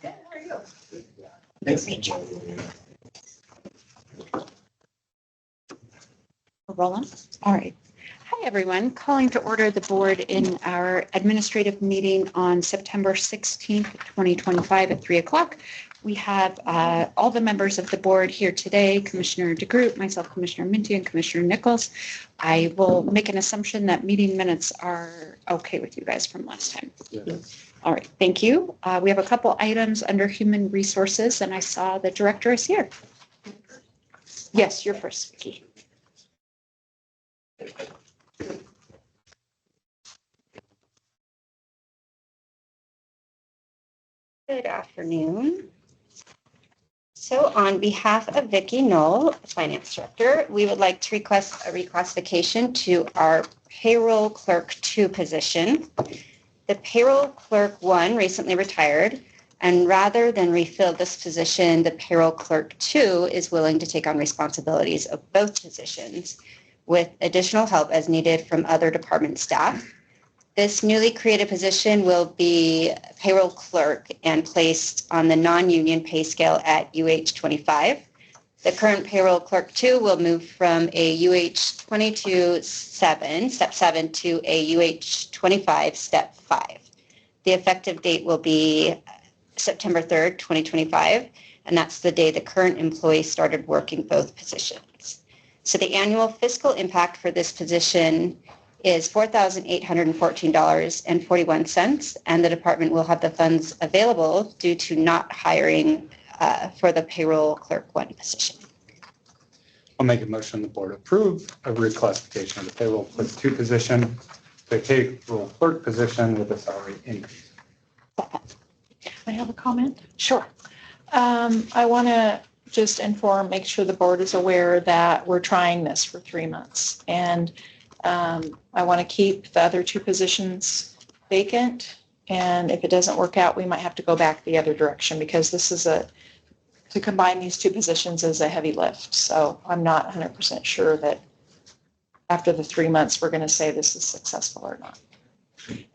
How are you? Rolling. All right. Hi, everyone. Calling to order the board in our administrative meeting on September 16th, 2025 at 3 o'clock. We have all the members of the board here today, Commissioner DeGroot, myself, Commissioner Minty, and Commissioner Nichols. I will make an assumption that meeting minutes are okay with you guys from last time. Yes. All right. Thank you. We have a couple items under human resources, and I saw the director is here. Yes, you're first, Vicki. Good afternoon. So on behalf of Vicki Knoll, Finance Director, we would like to request a reclassification to our Payroll Clerk 2 position. The Payroll Clerk 1 recently retired, and rather than refill this position, the Payroll Clerk 2 is willing to take on responsibilities of both positions with additional help as needed from other department staff. This newly created position will be payroll clerk and placed on the non-union pay scale at UH 25. The current payroll clerk 2 will move from a UH 22 step 7 to a UH 25 step 5. The effective date will be September 3rd, 2025, and that's the day the current employee started working both positions. So the annual fiscal impact for this position is $4,814.41, and the department will have the funds available due to not hiring for the payroll clerk 1 position. I'll make a motion the board approve a reclassification of the payroll clerk 2 position to a payroll clerk position with a salary increase. I have a comment? Sure. I want to just make sure the board is aware that we're trying this for 3 months. And I want to keep the other 2 positions vacant. And if it doesn't work out, we might have to go back the other direction because this is to combine these 2 positions is a heavy lift. So I'm not 100% sure that after the 3 months, we're going to say this is successful or not.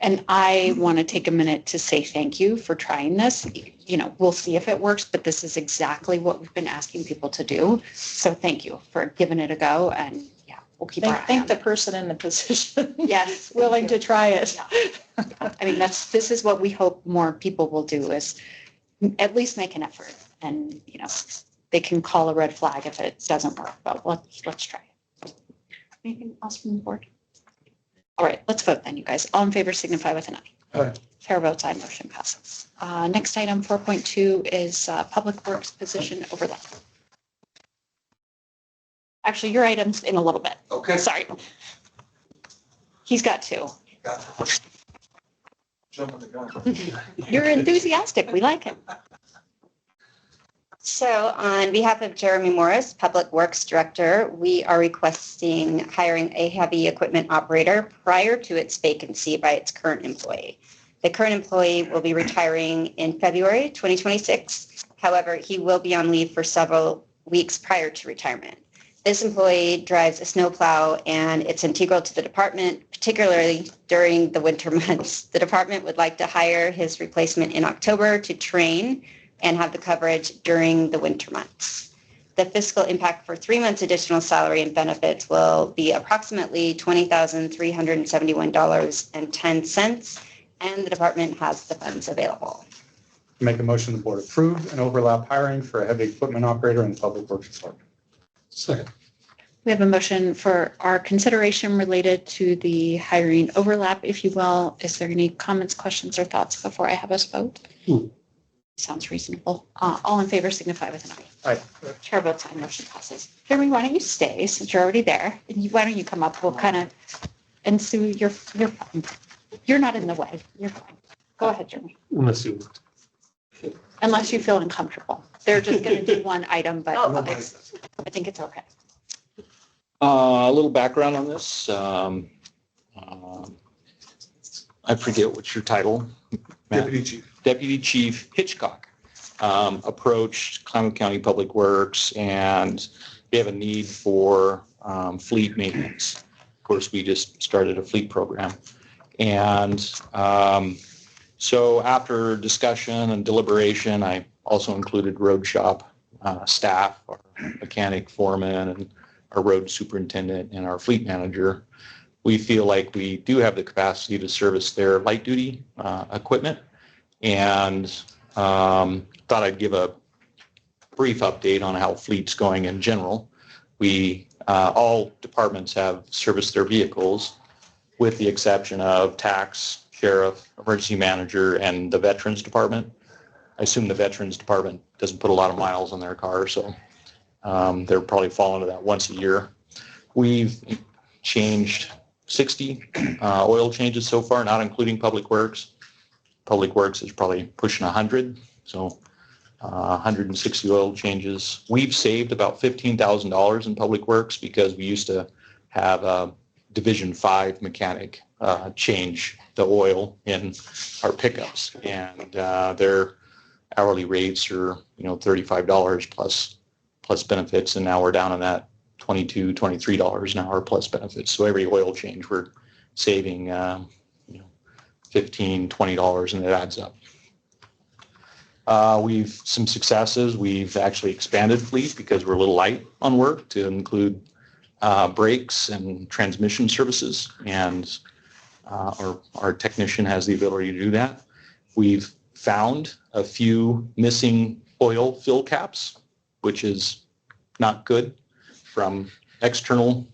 And I want to take a minute to say thank you for trying this. You know, we'll see if it works, but this is exactly what we've been asking people to do. So thank you for giving it a go. And yeah, we'll keep our eye Thank on the it. person in the position. Yes, willing to try it. Yeah. I mean, this is what we hope more people will do is at least make an effort. And, you know, they can call a red flag if it doesn't work, but let's try it. Anything else from the board? All right, let's vote then, you guys. All in favor signify with an aye. Aye. Chair votes aye, motion passes. Next item, 4.2, is Public Works position overlap. Actually, your item's in a little bit. Okay. Sorry. He's got 2. Jumping the gun. You're enthusiastic. We like it. So on behalf of Jeremy Morris, Public Works Director, we are requesting hiring a heavy equipment operator prior to its vacancy by its current employee. The current employee will be retiring in February 2026. However, he will be on leave for several weeks prior to retirement. This employee drives a snowplow and it's integral to the department, particularly during the winter months. The department would like to hire his replacement in October to train and have the coverage during the winter months. The fiscal impact for 3 months additional salary and benefits will be approximately $20,371.10, and the department has the funds available. Make a motion the board approve and overlap hiring for a heavy equipment operator in the public works department. Second. We have a motion for our consideration related to the hiring overlap, if you will. Is there any comments, questions, or thoughts before I have us vote? Sounds reasonable. All in favor signify with an aye. Aye. Chair votes aye, motion passes. Jeremy, why don't you stay since you're already there? And why don't you come up? We'll kind of ensue. You're fine. You're not in the way. You're fine. Go ahead, Jeremy. Unless you. Unless you feel uncomfortable. They're just going to do one item, but Oh, I think it's okay. A little background on this. I forget what's your title. Matt? Deputy Chief. Deputy Chief Hitchcock approached Klamath County Public Works and they have a need for fleet maintenance. Of course, we just started a fleet program. And So after discussion and deliberation, I also included road shop staff, our mechanic foreman, and our road superintendent and our fleet manager. We feel like we do have the capacity to service their light duty equipment, and thought I'd give a brief update on how fleet's going in general. We all departments have serviced their vehicles with the exception of tax, sheriff, emergency manager, and the veterans department. I assume the veterans department doesn't put a lot of miles on their car, so they're probably falling to that once a year. We've changed 60 oil changes so far, not including Public Works. Public Works is probably pushing 100, so 160 oil changes. We've saved about $15,000 in Public Works because we used to have a Division 5 mechanic change the oil in our pickups, and their hourly rates are $35 plus benefits, and now we're down on that $22, $23 an hour plus benefits. So every oil change we're saving $15, $20, and it adds up. We've some successes. We've actually expanded fleet because we're a little light on work to include brakes and transmission services, and our technician has the ability to do that. We've found a few missing oil fill caps, which is not good, from external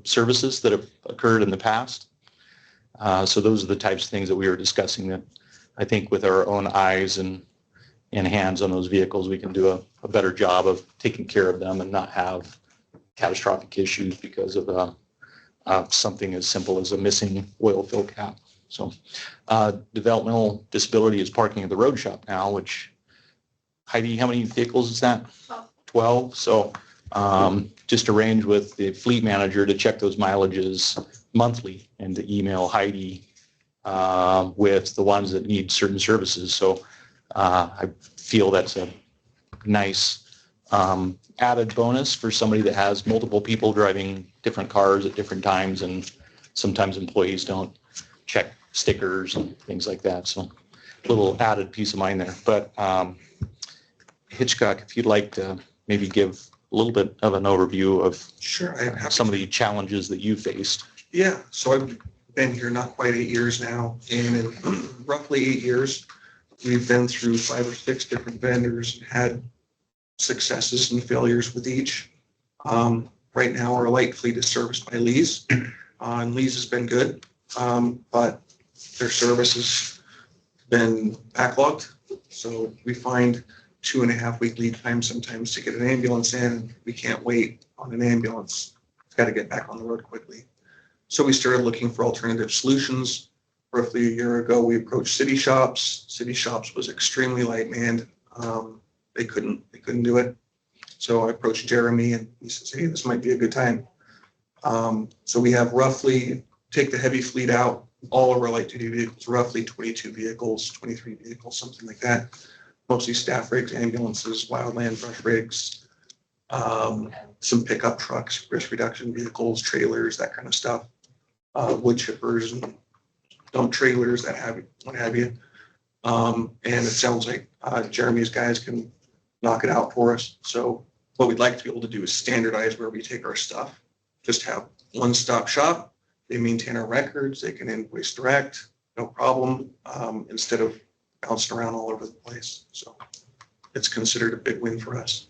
services that have occurred in the past. So those are the types of things that we were discussing that I think with our own eyes and hands on those vehicles, we can do a better job of taking care of them and not have catastrophic issues because of something as simple as a missing oil fill cap. So developmental disability is parking at the road shop now, which, Heidi, how many vehicles is that? 12. So just arrange with the fleet manager to check those mileages monthly and to email Heidi with the ones that need certain services. So I feel that's a nice added bonus for somebody that has multiple people driving different cars at different times, and sometimes employees don't check stickers and things like that. So a little added peace of mind there. But Hitchcock, if you'd like to maybe give a little bit of an overview of Sure, some of the challenges that you faced. Yeah, so I've been here not quite 8 years now, and in roughly 8 years, we've been through 5 or 6 different vendors and had successes and failures with each. Right now, our light fleet is serviced by Lee's, and Lee's has been good, but their service has been backlogged. So we find 2.5 week lead time sometimes to get an ambulance in. We can't wait on an ambulance. It's got to get back on the road quickly. So we started looking for alternative solutions. Roughly a year ago, we approached City Shops. City Shops was extremely light manned. They couldn't do it. So I approached Jeremy, and he says, "Hey, this might be a good time." So we have roughly, take the heavy fleet out, all of our light duty vehicles, roughly 22 vehicles, 23 vehicles, something like that. Mostly staff rigs, ambulances, wildland brush rigs, some pickup trucks, risk reduction vehicles, trailers, that kind of stuff, wood chippers and dump trailers, what have you. And it sounds like Jeremy's guys can knock it out for us. So what we'd like to be able to do is standardize where we take our stuff. Just have one-stop shop. They maintain our records. They can invoice direct, no problem, instead of bouncing around all over the place. So it's considered a big win for us.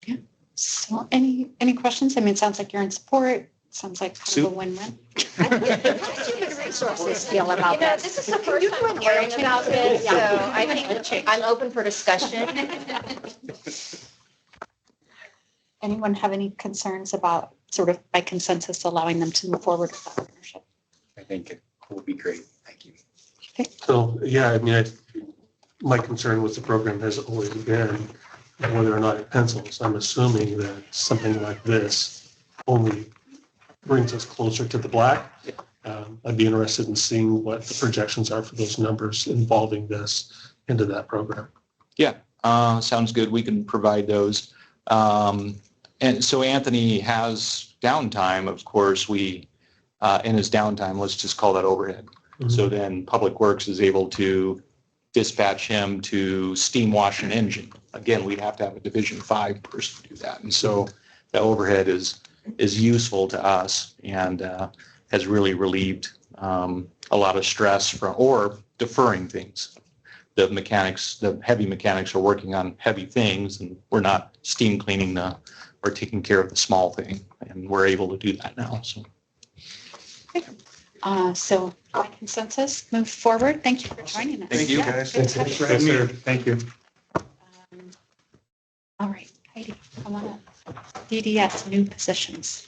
Yeah. So any questions? I mean, it sounds like you're in support. Sounds like kind of a win-win. How do human resources feel about this? This is the first time I'm hearing about this, so I think I'm open for discussion. Anyone have any concerns about sort of by consensus allowing them to move forward with that partnership? I think it will be great. Thank you. So, yeah, I mean, my concern with the program has always been whether or not it pencils. I'm assuming that something like this only brings us closer to the black. I'd be interested in seeing what the projections are for those numbers involving this into that program. Yeah, sounds good. We can provide those. And so Anthony has downtime. Of course, we, in his downtime, let's just call that overhead. So then Public Works is able to dispatch him to steam wash an engine. Again, we'd have to have a Division 5 person do that. And so the overhead is useful to us and has really relieved a lot of stress from or deferring things. The mechanics, the heavy mechanics are working on heavy things and we're not steam cleaning or taking care of the small thing. And we're able to do that now. So. So by consensus, move forward. Thank you for joining us. Thank you. Yeah, guys. good to have you. Yes, sir. Thank you. All right, Heidi, come on up. DDS, new positions.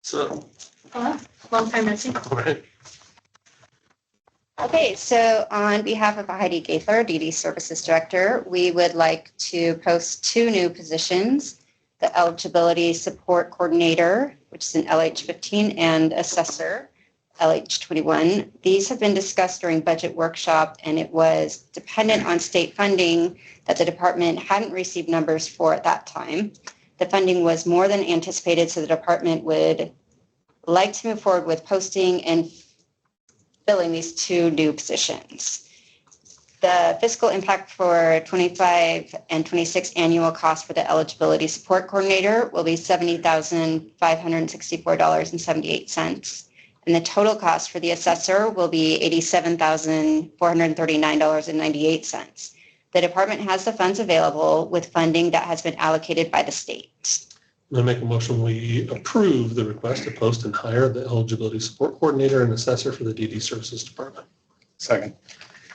So, Long time no see. right. Okay, so on behalf of Heidi Gaither, DD Services Director, we would like to post 2 new positions, the Eligibility Support Coordinator, which is an LH15, and Assessor, LH21. These have been discussed during budget workshop, and it was dependent on state funding that the department hadn't received numbers for at that time. The funding was more than anticipated, so the department would like to move forward with posting and filling these 2 new positions. The fiscal impact for 25 and 26 annual cost for the Eligibility Support Coordinator will be $70,564.78. And the total cost for the assessor will be $87,439.98. The department has the funds available with funding that has been allocated by the state. I make a motion, we approve the request to post and hire the eligibility support coordinator and assessor for the DD Services Department. Second.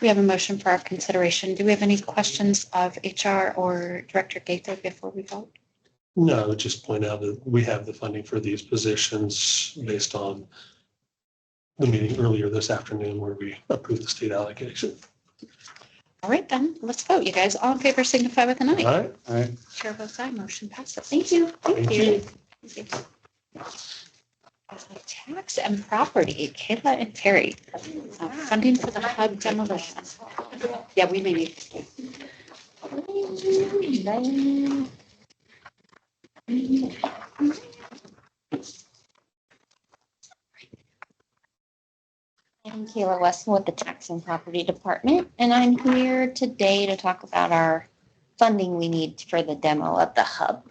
We have a motion for our consideration. Do we have any questions of HR or Director Gaither before we vote? No, I would just point out that we have the funding for these positions based on the meeting earlier this afternoon where we approved the state allocation. All right, then, let's vote. You guys all in favor signify with an All aye. right. All right. Chair votes aye, motion passes. Thank you. Thank you. Tax and property, Kayla and Terry. Funding for the HUD demolition. Yeah, we may need. I'm Kayla Weston with the Tax and Property Department, and I'm here today to talk about our funding we need for the demo of the hub.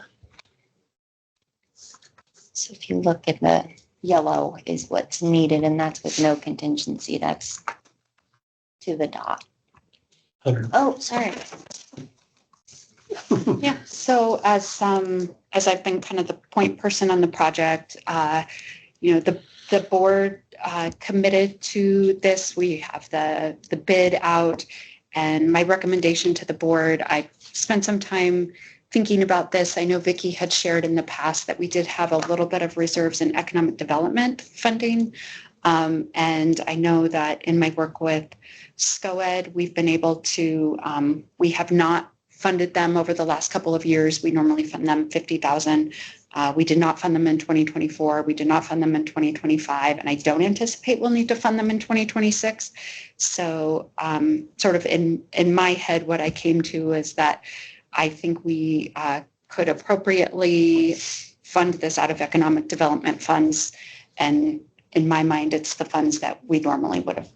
So if you look at the yellow is what's needed, and that's with no contingency. That's to the dot. 100. Oh, sorry. Yeah, so as I've been kind of the point person on the project, the board committed to this. We have the bid out, and my recommendation to the board, I spent some time thinking about this. I know Vicki had shared in the past that we did have a little bit of reserves in economic development funding. And I know that in my work with SCOED, we've been able to, we have not funded them over the last couple of years. We normally fund them $50,000. We did not fund them in 2024. We did not fund them in 2025. And I don't anticipate we'll need to fund them in 2026. So sort of in my head, what I came to is that I think we could appropriately fund this out of economic development funds. And in my mind, it's the funds that we normally would have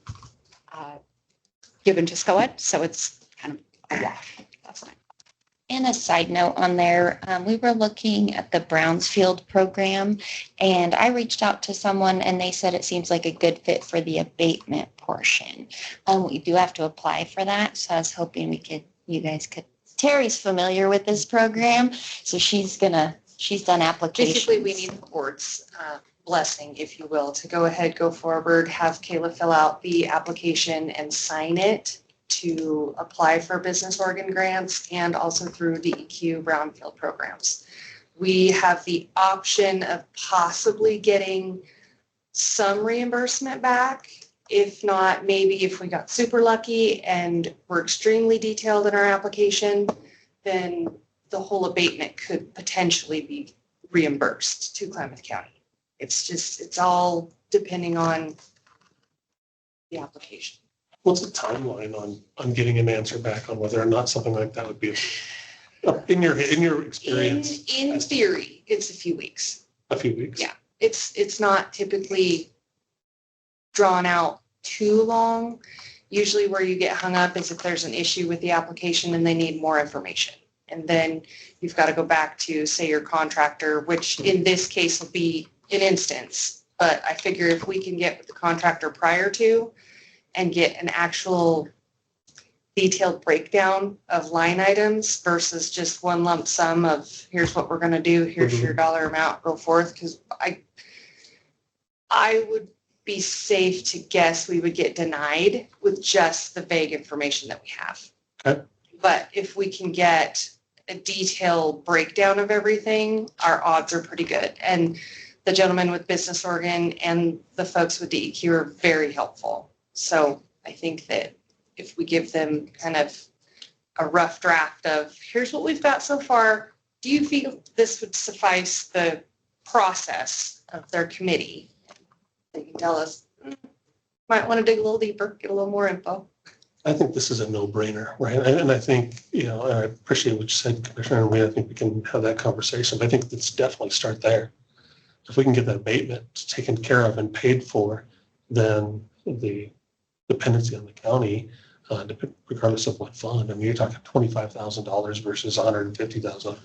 given to SCOED. So it's kind of a wash. That's fine. And a side note on there, we were looking at the Brownsfield program, and I reached out to someone and they said it seems like a good fit for the abatement portion. We do have to apply for that, so I was hoping you guys could. Terry's familiar with this program, so she's done applications. Basically, we need the board's blessing, if you will, to go ahead, go forward, have Kayla fill out the application and sign it to apply for business organ grants and also through DEQ brownfield programs. We have the option of possibly getting some reimbursement back. If not, maybe if we got super lucky and we're extremely detailed in our application, then the whole abatement could potentially be reimbursed to Klamath County. It's all depending on the application. What's the timeline on getting an answer back on whether or not something like that would be in your experience? In theory, it's a few weeks. A few weeks. Yeah. It's not typically drawn out too long. Usually where you get hung up is if there's an issue with the application and they need more information. And then you've got to go back to, say, your contractor, which in this case will be an instance. But I figure if we can get with the contractor prior to and get an actual detailed breakdown of line items versus just one lump sum of here's what we're going to do, here's your dollar amount, go forth. Because I would be safe to guess we would get denied with just the vague information that we have. Okay. But if we can get a detailed breakdown of everything, our odds are pretty good. And the gentleman with Business Oregon and the folks with DEQ are very helpful. So I think that if we give them kind of a rough draft of here's what we've got so far, do you feel this would suffice the process of their committee? They can tell us, might want to dig a little deeper, get a little more info. I think this is a no-brainer, right? And I think, I appreciate what you said, Commissioner, and I think we can have that conversation. But I think let's definitely start there. If we can get that abatement taken care of and paid for, then the dependency on the county, regardless of what fund, I mean, you're talking $25,000 versus $150,000.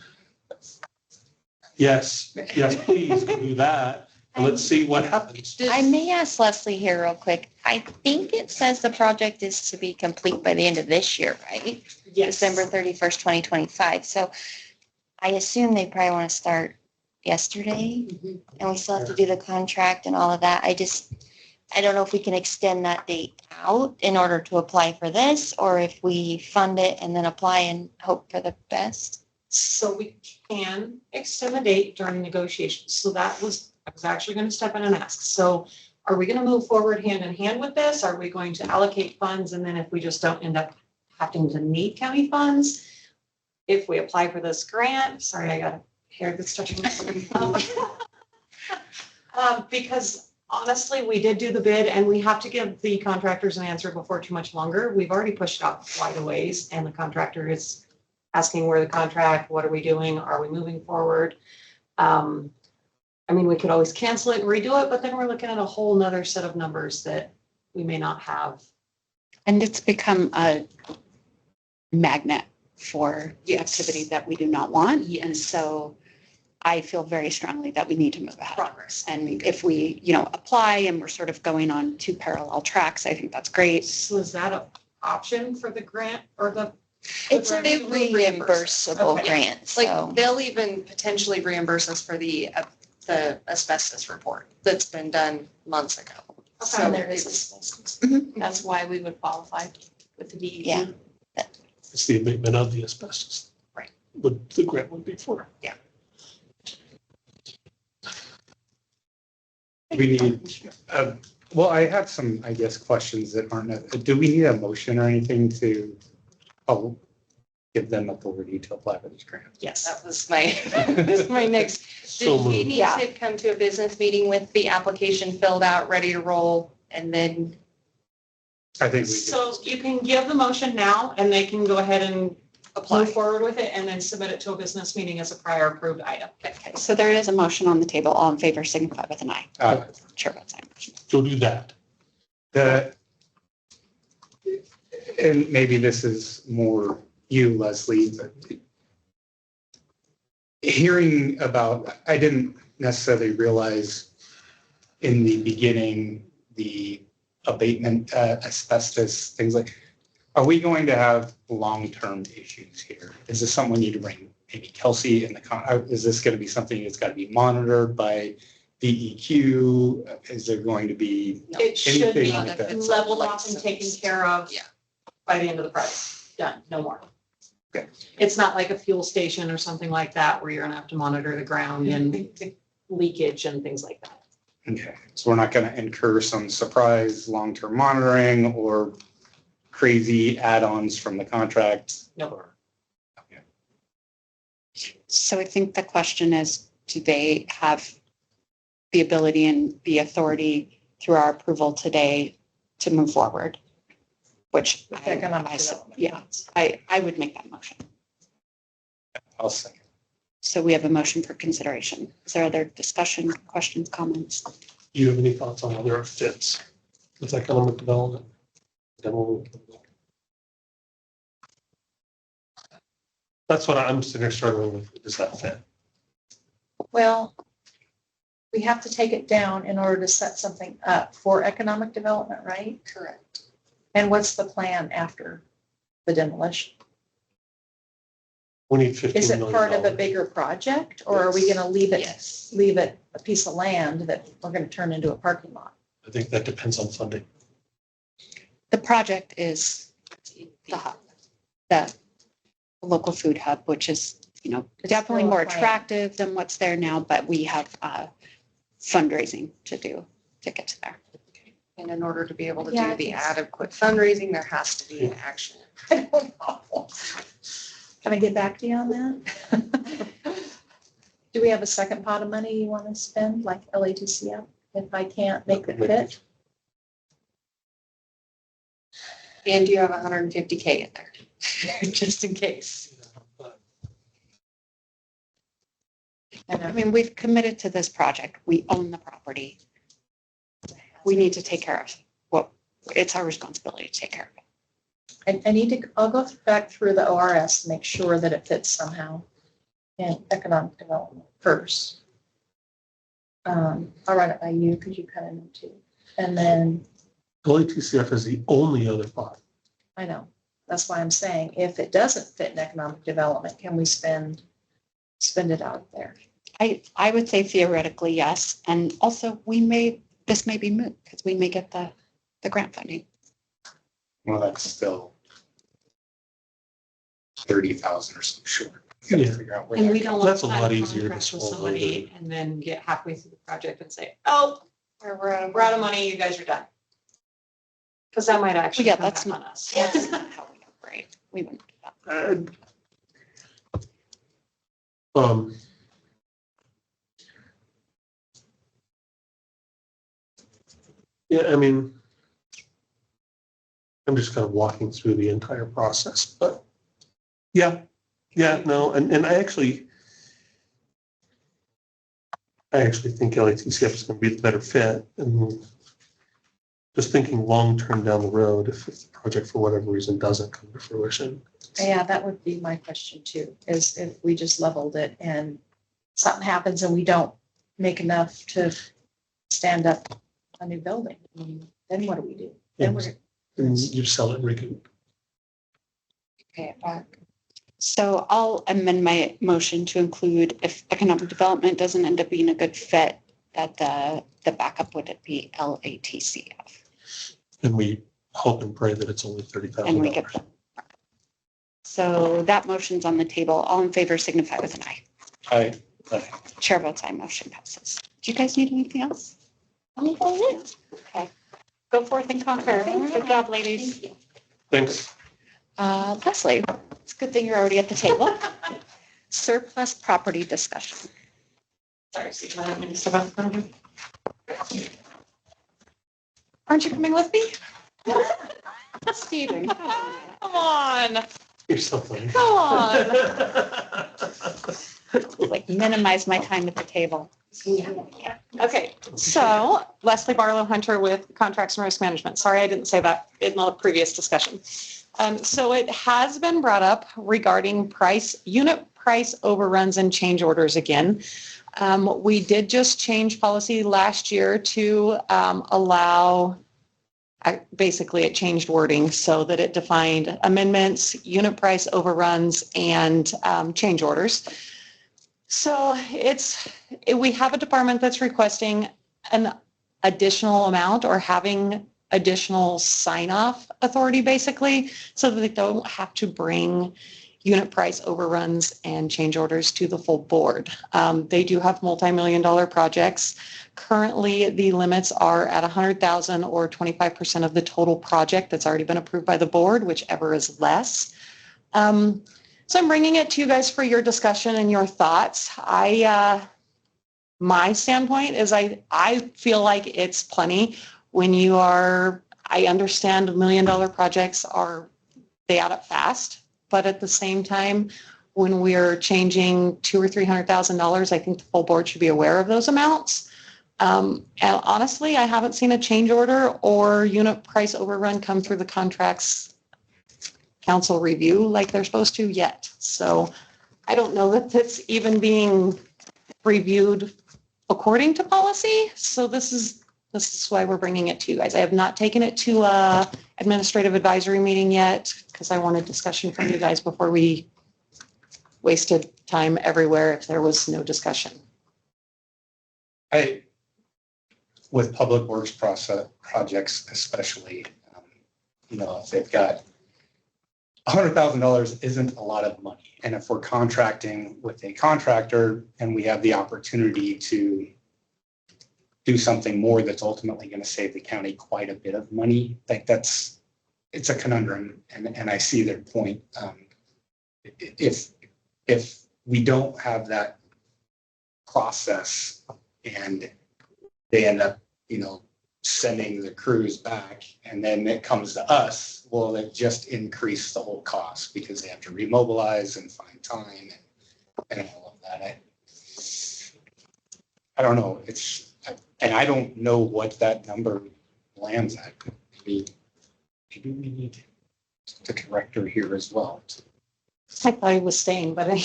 Yes, please do that. And let's see what happens. I may ask Leslie here real quick. I think it says the project is to be complete by the end of this year, right? Yes. December 31st, 2025. So I assume they probably want to start yesterday, and we still have to do the contract and all of that. I don't know if we can extend that date out in order to apply for this, or if we fund it and then apply and hope for the best. So we can extend the date during negotiations. So I was actually going to step in and ask. So are we going to move forward hand in hand with this? Are we going to allocate funds? And then if we just don't end up having to need county funds, if we apply for this grant, sorry, I got hair that's touching my because honestly, we did do the bid and we have to give the contractors an answer before too much longer. We've already pushed it off quite a ways and the contractor is asking where the contract, what are we doing? Are we moving forward? I mean, we could always cancel it and redo it, but then we're looking at a whole nother set of numbers that we may not have. And it's become a magnet for the activity that we do not want. And so I feel very strongly that we need to move ahead. Progress. And if we, apply and we're sort of going on two parallel tracks, I think that's great. So is that an option for the grant or the? It's a They will reimbursable Okay. grant, so. Like they'll even potentially reimburse us for the asbestos report that's been done months ago. So So there is it's- asbestos. Mhm. That's why we would qualify with the DEQ. Yeah. It's the abatement of the asbestos. Right. What the grant would be for. We need, well, I have some, I guess, questions that aren't, do we need a motion or anything to give them authority to apply for this grant? Yes. That was my next. So Did we moved. need Yeah. to come to a business meeting with the application filled out, ready to roll, and then? I think we So you can give the motion now and they can go ahead and Apply. move forward with it and then submit it to a business meeting as a prior approved item. Okay, so there is a motion on the table. All in favor, signify with an aye. Chair votes aye. Go do that. And maybe this is more you, Leslie, but hearing about, I didn't necessarily realize in the beginning, the abatement, asbestos, things like, are we going to have long-term issues here? Is this something we need to bring maybe Kelsey in is this going to be something that's got to be monitored by DEQ? Is there going to be It should be anything like that? leveled off and taken care of Yeah. by the end of the project. Done, no more. Okay. It's not like a fuel station or something like that where you're gonna have to monitor the ground and leakage and things like that. Okay, so we're not going to incur some surprise long-term monitoring or crazy add-ons from the contract? No. So I think the question is, do they have the ability and the authority through our approval today to move forward? Which With economic I development. would make that motion. I'll second. So we have a motion for consideration. Is there other discussion, questions, comments? Do you have any thoughts on whether it fits? with economic development. Demo. That's what I'm sitting there struggling with. Does that fit? Well, we have to take it down in order to set something up for economic development, right? Correct. And what's the plan after the demolition? We need $15 Is it million. part of a bigger project, or are we going to leave it, Yes. leave it a piece of land that we're going to turn into a parking lot? I think that depends on funding. The project is the hub, the local food hub, which is, you know, It's definitely still a more plan. attractive than what's there now, but we have fundraising to do to get to there. And in order to be able to Yeah, do I the think so. adequate fundraising, there has to be an action. I don't know. Can I get back to you on that? Do we have a second pot of money you want to spend, like LATCF, if I can't make it fit? And you have 150K in there, just in case. I mean, we've committed to this project. We own the property. We need to take care of what, it's our responsibility to take care of it. I need to, I'll go back through the ORS to make sure that it fits somehow in economic development first. I'll run it by you because you kind of know too. And then, LATCF is the only other pot. I know, that's why I'm saying, if it doesn't fit in economic development, can we spend it out there? I would say theoretically, yes. And also this may be moot because we may get the grant funding. Well, that's still 30,000 or so short. You gotta Yeah. figure out where And that we goes. don't want That's to a sign lot a easier to contract with swallow somebody and then get halfway through the project and say, oh, we're out of money, you guys are done. Because that might actually Yeah, come that's back on not, us. that's not how we operate. We wouldn't do that. Yeah, I mean, I'm just kind of walking through the entire process, but yeah, no, and I actually think LATCF is going to be the better fit. And just thinking long-term down the road, if the project for whatever reason doesn't come to fruition. Yeah, that would be my question too, is if we just leveled it and something happens and we don't make enough to stand up a new building, I mean, then what do we do? Then we're, And you sell it and recoup. Pay it back. So I'll amend my motion to include if economic development doesn't end up being a good fit, that the backup would be LATCF. And we hope and pray that it's only And we get $30,000. them. So that motion's on the table. All in favor signify with an aye. Aye. Chair votes aye, motion passes. Do you guys need anything else? Okay. Go forth and conquer. Good job, ladies. Thanks. Leslie, it's a good thing you're already at the table. Surplus property discussion. Sorry, Steve, I don't mean to step out in front of you. Aren't you coming with me? Steven, come on. You're so funny. Come on. Like minimize my time at the table. Okay, so Leslie Barlow Hunter with Contracts and Risk Management. Sorry, I didn't say that in the previous discussion. So it has been brought up regarding unit price overruns and change orders again. We did just change policy last year to allow, basically it changed wording so that it defined amendments, unit price overruns, and change orders. So we have a department that's requesting an additional amount or having additional sign-off authority, basically, so that they don't have to bring unit price overruns and change orders to the full board. They do have multi-million-dollar projects. Currently, the limits are at 100,000 or 25% of the total project that's already been approved by the board, whichever is less. So I'm bringing it to you guys for your discussion and your thoughts. My standpoint is I feel like it's plenty when I understand $1 million projects they add up fast, but at the same time, when we're changing $200,000 or $300,000, I think the full board should be aware of those amounts. And honestly, I haven't seen a change order or unit price overrun come through the contracts council review like they're supposed to yet. So I don't know that that's even being reviewed according to policy. So this is why we're bringing it to you guys. I have not taken it to a administrative advisory meeting yet because I wanted discussion from you guys before we wasted time everywhere if there was no discussion. With public works projects especially, if they've got $100,000 isn't a lot of money. And if we're contracting with a contractor and we have the opportunity to do something more that's ultimately going to save the county quite a bit of money, it's a conundrum. And I see their point. If we don't have that process and they end up, sending the crews back and then it comes to us, well, it just increased the whole cost because they have to remobilize and find time and all of that. I don't know. And I don't know what that number lands at. Maybe we need the director here as well. I thought he was staying, but I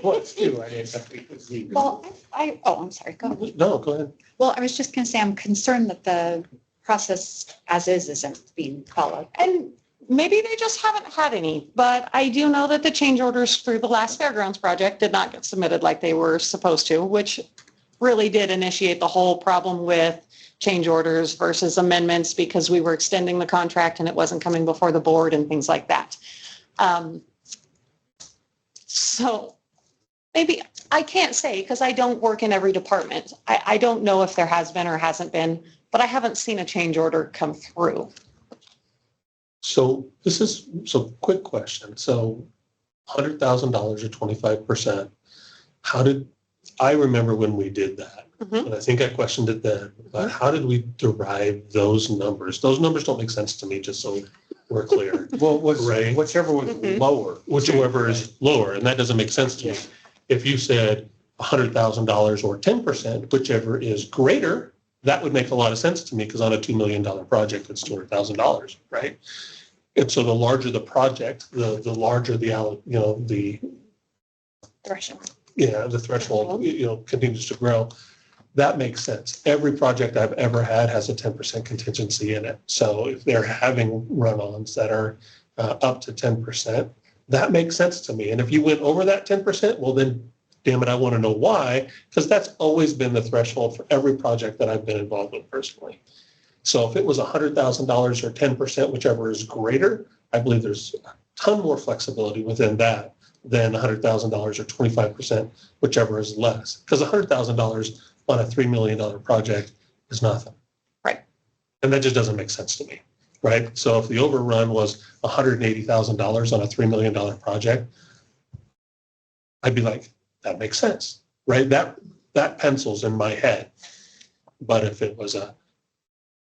was too. I didn't think it was needed. Well, I'm sorry, go ahead. No, go ahead. well, I was just going to say, I'm concerned that the process as is isn't being followed. And maybe they just haven't had any, but I do know that the change orders through the last fairgrounds project did not get submitted like they were supposed to, which really did initiate the whole problem with change orders versus amendments because we were extending the contract and it wasn't coming before the board and things like that. So maybe I can't say because I don't work in every department. I don't know if there has been or hasn't been, but I haven't seen a change order come through. So quick question. So $100,000 or 25%. How did, I remember when we did that, and I think I questioned it then, but how did we derive those numbers? Those numbers don't make sense to me, just so we're clear. Well, Right. whichever was lower. Whichever is lower, and that doesn't make sense to me. If you said $100,000 or 10%, whichever is greater, that would make a lot of sense to me because on a $2 million project, it's $200,000, right? And so the larger the project, the larger the Threshold. the threshold, continues to grow. That makes sense. Every project I've ever had has a 10% contingency in it. So if they're having run-ons that are up to 10%, that makes sense to me. And if you went over that 10%, well then, damn it, I want to know why, because that's always been the threshold for every project that I've been involved with personally. So if it was $100,000 or 10%, whichever is greater, I believe there's a ton more flexibility within that than $100,000 or 25%, whichever is less. Because $100,000 on a $3 million project is nothing. Right. And that just doesn't make sense to me, right? So if the overrun was $180,000 on a $3 million project, I'd be like, that makes sense, right? That pencils in my head. But if it was a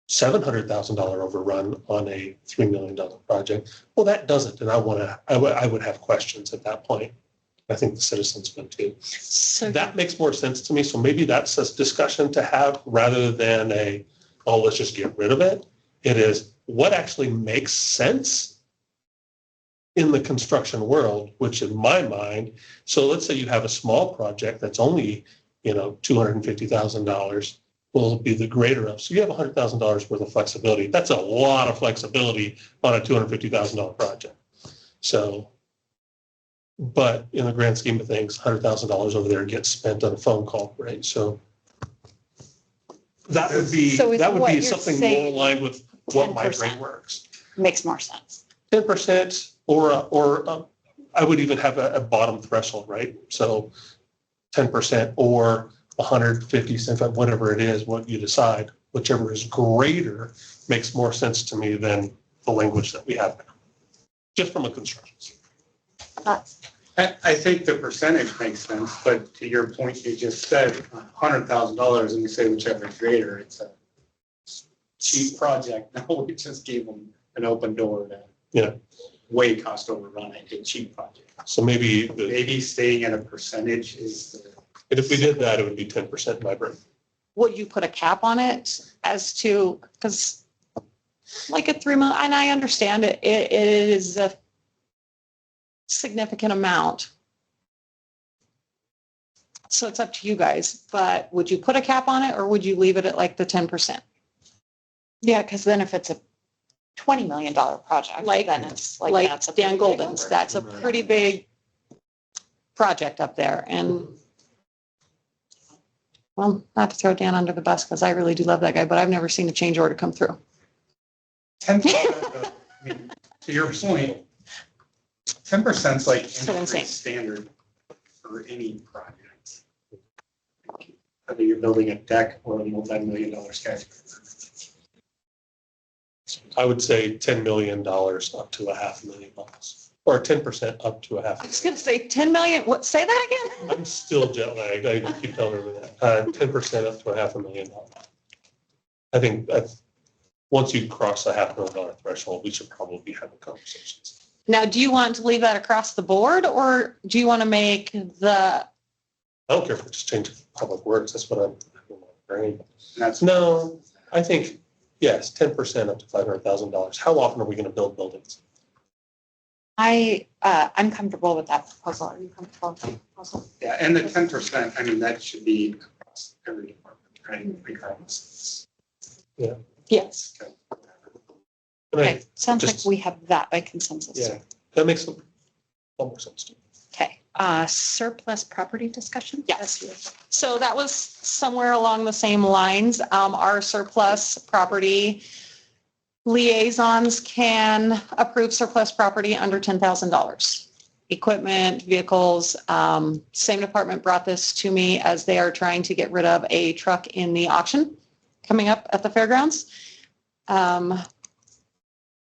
$700,000 overrun on a $3 million project, well, that doesn't. And I would have questions at that point. I think the citizens would too. So That makes more sense to me. So maybe that's a discussion to have rather than let's just get rid of it. It is what actually makes sense in the construction world, which in my mind, so let's say you have a small project that's only, $250,000 will be the greater of. So you have $100,000 worth of flexibility. That's a lot of flexibility on a $250,000 project. So, but in the grand scheme of things, $100,000 over there gets spent on a phone call, right? So that would be So is what you're something more saying aligned with what my 10%. brain works. makes more sense. 10% or I would even have a bottom threshold, right? So 10% or 150 cents, whatever it is, what you decide, whichever is greater makes more sense to me than the language that we have now, just from a construction. I think the percentage makes sense, but to your point, you just said $100,000 and you say whichever is greater, it's a cheap project. No, we just gave them an open door to way cost overrun a cheap project. So maybe Maybe staying at a percentage is and if we did that, it would be 10% in my brain. would you put a cap on it as to, because like a 3 month, and I understand it, it is a significant amount. So it's up to you guys, but would you put a cap on it or would you leave it at like the 10%? Yeah, because then if it's a $20 million project, Like- then it's like, Like that's a Dan pretty big Golden's, number. that's a pretty big project up there. And well, not to throw Dan under the bus because I really do love that guy, but I've never seen a change order come through. 10%, I mean, to your point, 10% is like So insane. industry standard for any project. Whether you're building a deck or a multi-million-dollar skyscraper. I would say $10 million up to $500,000, or 10% up to I was going to say 10 million. What? Say that again? I'm still jet lagged. I keep telling everyone that. 10% up to $500,000. I think once you cross the $500,000 threshold, we should probably be having conversations. Now, do you want to leave that across the board or do you want to make the, I don't care if we just change it to public works. That's what I'm brain. That's No, I think, yes, 10% up to $500,000. How often are we going to build buildings? I'm comfortable with that proposal. Are you comfortable with that proposal? Yeah, and the 10%, I mean, that should be across every department, right? Regardless. yes. And Okay, sounds like just- we have that by consensus. Yeah, that makes a lot more sense to me. Okay, surplus property discussion? Yes. So that was somewhere along the same lines. Our surplus property liaisons can approve surplus property under $10,000. Equipment, vehicles, same department brought this to me as they are trying to get rid of a truck in the auction coming up at the fairgrounds.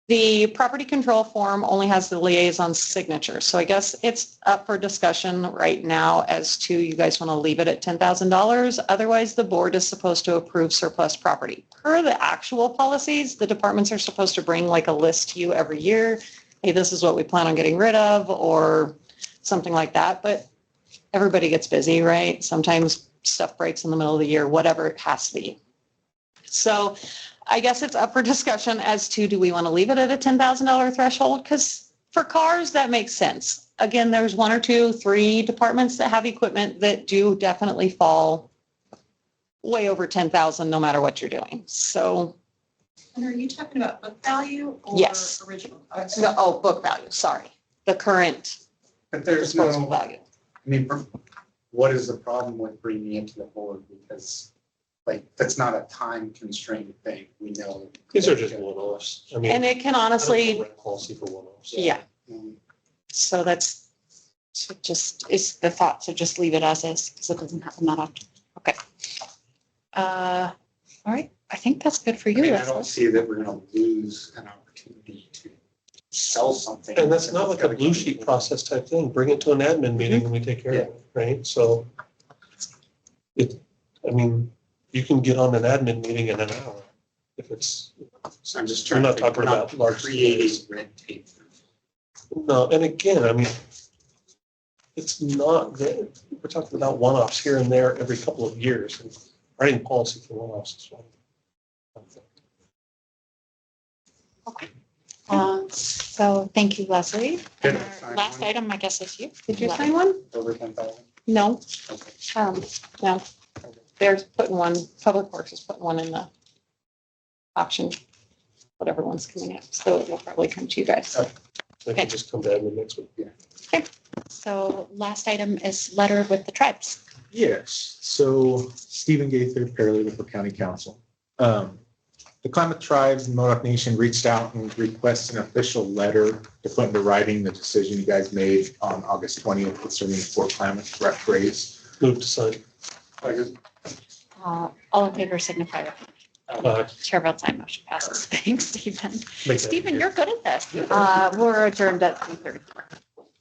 The property control form only has the liaison's signature. So I guess it's up for discussion right now as to you guys want to leave it at $10,000. Otherwise, the board is supposed to approve surplus property. Per the actual policies, the departments are supposed to bring like a list to you every year. Hey, this is what we plan on getting rid of or something like that. But everybody gets busy, right? Sometimes stuff breaks in the middle of the year, whatever it has to be. So I guess it's up for discussion as to do we want to leave it at a $10,000 threshold? Because for cars, that makes sense. Again, there's 1 or 2, 3 departments that have equipment that do definitely fall way over 10,000 no matter what you're doing. So, And are you talking about book value or Yes. original? book value, sorry. The current But there's disposal no, value. I mean, what is the problem with bringing it to the board? Because like, that's not a time constrained thing. We know. These are just one-offs. I mean, And it can I don't honestly, know rent policy for one-offs. yeah. Mm, So that's So just, is the thought to just leave it as is because it doesn't happen that often. Okay. All right, I think that's good for I you. mean, I don't Leslie. see that we're gonna lose an opportunity to sell something. And that's not like a blue sheet process type thing. Bring it to an admin meeting and we take care of it, right? So I mean, you can get on an admin meeting in an hour if it's, So I'm just We're trying not to, talking we're not about large creating scales. red tape. no, and again, I mean, it's not that, we're talking about one-offs here and there every couple of years. And writing policy for one-offs is one. So thank you, Leslie. Did And I our sign last one? item, I guess, is you. Did you Love sign it. one? Over 10,000? No. Okay. No. They're putting one, Public Works is putting one in the auction, whatever one's coming up. So it will probably come to you guys. They can just come to admin next week. So last item is letter with the tribes. Yes, so Stephen Gaither, paralegal for county council. The Klamath Tribes and Modoc Nation reached out and requested an official letter to put into writing the decision you guys made on August 20th concerning the Fort Klamath rep raise. Move to sign. All in favor signify with chair votes aye, motion passes. Thanks, Stephen. Make that Stephen, easier. you're good at this. We're adjourned at 3:30.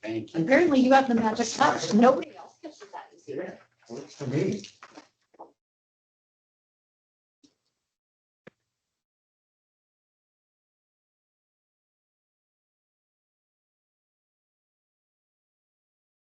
Thank you. Apparently you have the magic touch. Nobody else gets to that easy. Works for me.